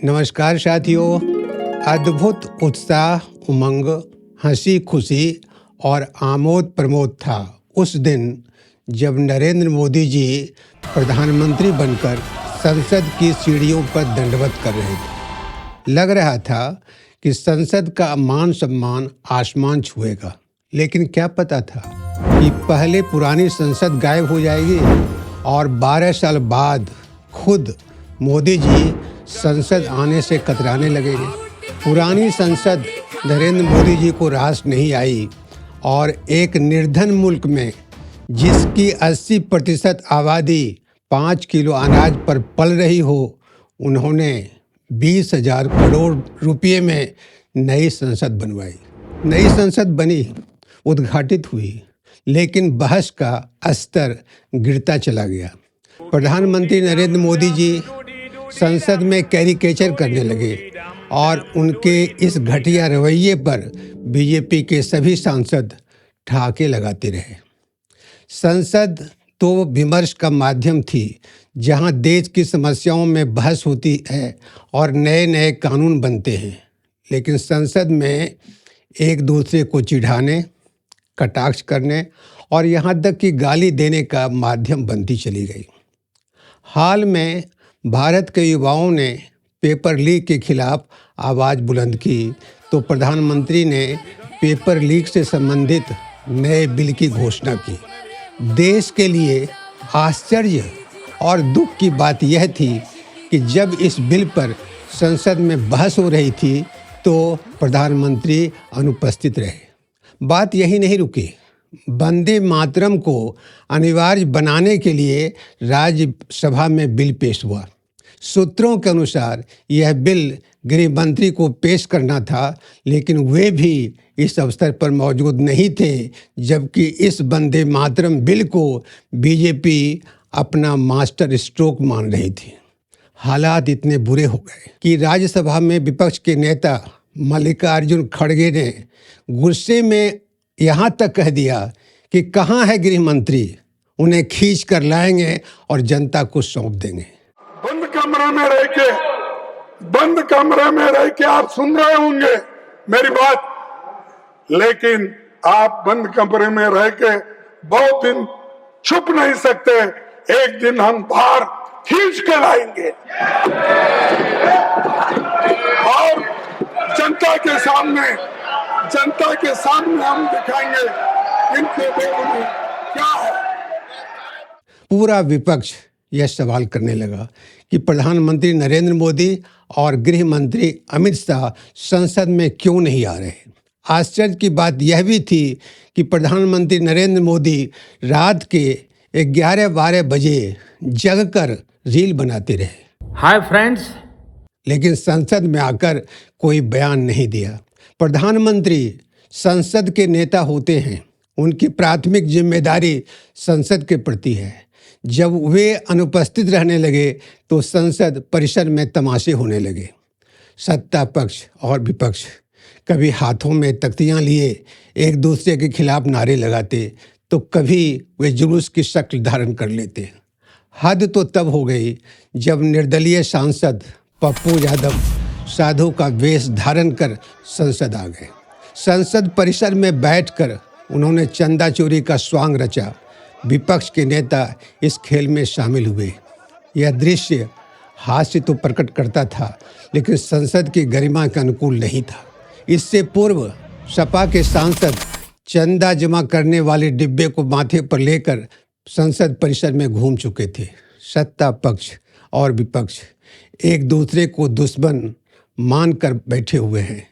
नमस्कार साथियों। अद्भुत उत्साह, उमंग, हंसी खुशी और आमोद प्रमोद था उस दिन जब नरेंद्र मोदी जी प्रधानमंत्री बनकर संसद की सीढ़ियों पर दंडवत कर रहे थे। लग रहा था कि संसद का मान सम्मान आसमान छुएगा, लेकिन क्या पता था कि पहले पुरानी संसद गायब हो जाएगी और 12 साल बाद खुद मोदी जी संसद आने से कतराने लगेंगे। पुरानी संसद नरेंद्र मोदी जी को रास नहीं आई और एक निर्धन मुल्क में जिसकी 80% आबादी 5 किलो अनाज पर पल रही हो, उन्होंने 20,000 करोड़ रुपये में नई संसद बनवाई। नई संसद बनी, उद्घाटित हुई, लेकिन बहस का स्तर गिरता चला गया। प्रधानमंत्री नरेंद्र मोदी जी संसद में कैरिकेचर करने लगे और उनके इस घटिया रवैये पर बीजेपी के सभी सांसद ठहाके लगाते रहे। संसद तो विमर्श का माध्यम थी, जहां देश की समस्याओं में बहस होती है और नए नए कानून बनते हैं, लेकिन संसद में एक दूसरे को चिढ़ाने, कटाक्ष करने और यहाँ तक कि गाली देने का माध्यम बनती चली गई। हाल में भारत के युवाओं ने पेपर लीक के खिलाफ आवाज़ बुलंद की तो प्रधानमंत्री ने पेपर लीक से संबंधित नए बिल की घोषणा की। देश के लिए आश्चर्य और दुख की बात यह थी कि जब इस बिल पर संसद में बहस हो रही थी तो प्रधानमंत्री अनुपस्थित रहे। बात यही नहीं रुकी। वंदे मातरम को अनिवार्य बनाने के लिए राज्यसभा में बिल पेश हुआ। सूत्रों के अनुसार यह बिल गृह मंत्री को पेश करना था, लेकिन वे भी इस अवसर पर मौजूद नहीं थे, जबकि इस वंदे मातरम बिल को बीजेपी अपना मास्टर स्ट्रोक मान रही थी। हालात इतने बुरे हो गए कि राज्यसभा में विपक्ष के नेता मल्लिकार्जुन खड़गे ने गुस्से में यहाँ तक कह दिया कि कहाँ है गृह मंत्री, उन्हें खींच कर लाएंगे और जनता को सौंप देंगे। बंद कमरे में रह के आप सुन रहे होंगे मेरी बात, लेकिन आप बंद कमरे में रह के बहुत दिन छुप नहीं सकते। एक दिन हम बाहर खींच के लाएंगे और जनता के सामने हम दिखाएंगे इनके लोगों में क्या है। पूरा विपक्ष यह सवाल करने लगा कि प्रधानमंत्री नरेंद्र मोदी और गृह मंत्री अमित शाह संसद में क्यों नहीं आ रहे। आश्चर्य की बात यह भी थी कि प्रधानमंत्री नरेंद्र मोदी रात के 11-12 बजे जगकर रील बनाते रहे। हाय फ्रेंड्स, लेकिन संसद में आकर कोई बयान नहीं दिया। प्रधानमंत्री संसद के नेता होते हैं, उनकी प्राथमिक जिम्मेदारी संसद के प्रति है। जब वे अनुपस्थित रहने लगे तो संसद परिसर में तमाशे होने लगे। सत्ता पक्ष और विपक्ष कभी हाथों में तख्तियां लिए एक दूसरे के खिलाफ नारे लगाते, तो कभी वे जुलूस की शक्ल धारण कर लेते। हद तो तब हो गई जब निर्दलीय सांसद पप्पू यादव साधु का वेश धारण कर संसद आ गए। संसद परिसर में बैठकर उन्होंने चंदा चोरी का स्वांग रचा। विपक्ष के नेता इस खेल में शामिल हुए। यह दृश्य हास्य तो प्रकट करता था, लेकिन संसद की गरिमा के अनुकूल नहीं था। इससे पूर्व सपा के सांसद चंदा जमा करने वाले डिब्बे को माथे पर लेकर संसद परिसर में घूम चुके थे। सत्ता पक्ष और विपक्ष एक दूसरे को दुश्मन मानकर बैठे हुए हैं।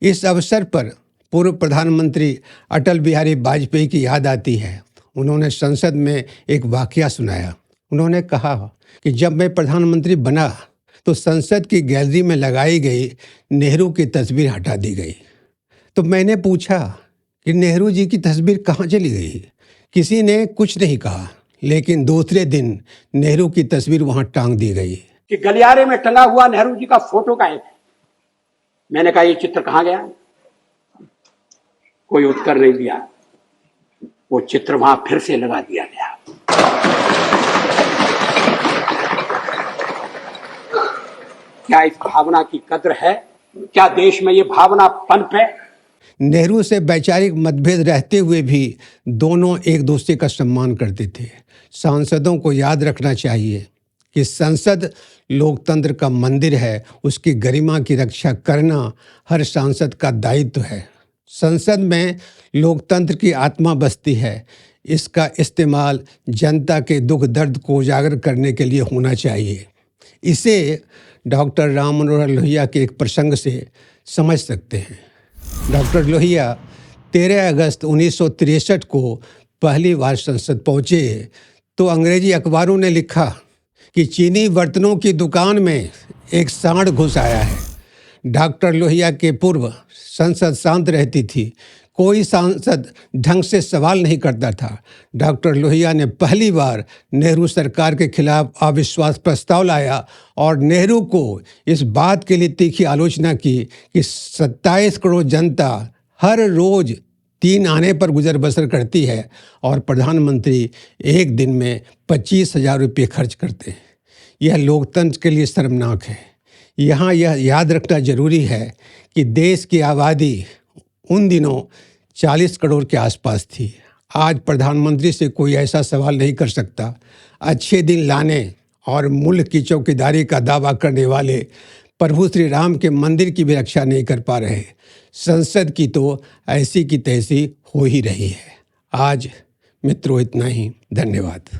इस अवसर पर पूर्व प्रधानमंत्री अटल बिहारी वाजपेयी की याद आती है। उन्होंने संसद में एक वाकया सुनाया। उन्होंने कहा कि जब मैं प्रधानमंत्री बना तो संसद की गैलरी में लगाई गई नेहरू की तस्वीर हटा दी गई। तो मैंने पूछा कि नेहरू जी की तस्वीर कहाँ चली गई। किसी ने कुछ नहीं कहा, लेकिन दूसरे दिन नेहरू की तस्वीर वहाँ टांग दी गई। कि गलियारे में टंगा हुआ नेहरू जी का फोटो का है। मैंने कहा ये चित्र कहाँ गया? कोई उत्तर नहीं दिया। वो चित्र वहां फिर से लगा दिया गया। क्या इस भावना की कद्र है? क्या देश में ये भावना पनप है? नेहरू से वैचारिक मतभेद रहते हुए भी दोनों एक दूसरे का सम्मान करते थे। सांसदों को याद रखना चाहिए कि संसद लोकतंत्र का मंदिर है, उसकी गरिमा की रक्षा करना हर सांसद का दायित्व है। संसद में लोकतंत्र की आत्मा बसती है, इसका इस्तेमाल जनता के दुख दर्द को उजागर करने के लिए होना चाहिए। इसे डॉक्टर राम मनोहर लोहिया के एक प्रसंग से समझ सकते हैं। डॉक्टर लोहिया 13 अगस्त 1963 को पहली बार संसद पहुँचे तो अंग्रेजी अखबारों ने लिखा कि चीनी बर्तनों की दुकान में एक सांड घुस आया है। डॉक्टर लोहिया के पूर्व संसद शांत रहती थी, कोई सांसद ढंग से सवाल नहीं करता था। डॉक्टर लोहिया ने पहली बार नेहरू सरकार के खिलाफ अविश्वास प्रस्ताव लाया और नेहरू को इस बात के लिए तीखी आलोचना की कि 27 करोड़ जनता हर रोज 3 आने पर गुजर बसर करती है और प्रधानमंत्री एक दिन में 25,000 रुपये खर्च करते हैं। यह लोकतंत्र के लिए शर्मनाक है। यहाँ यह याद रखना जरूरी है कि देश की आबादी उन दिनों 40 करोड़ के आसपास थी। आज प्रधानमंत्री से कोई ऐसा सवाल नहीं कर सकता। अच्छे दिन लाने और मुल्क की चौकीदारी का दावा करने वाले प्रभु श्री राम के मंदिर की भी रक्षा नहीं कर पा रहे। संसद की तो ऐसी की तैसी हो ही रही है। आज मित्रों इतना ही। धन्यवाद।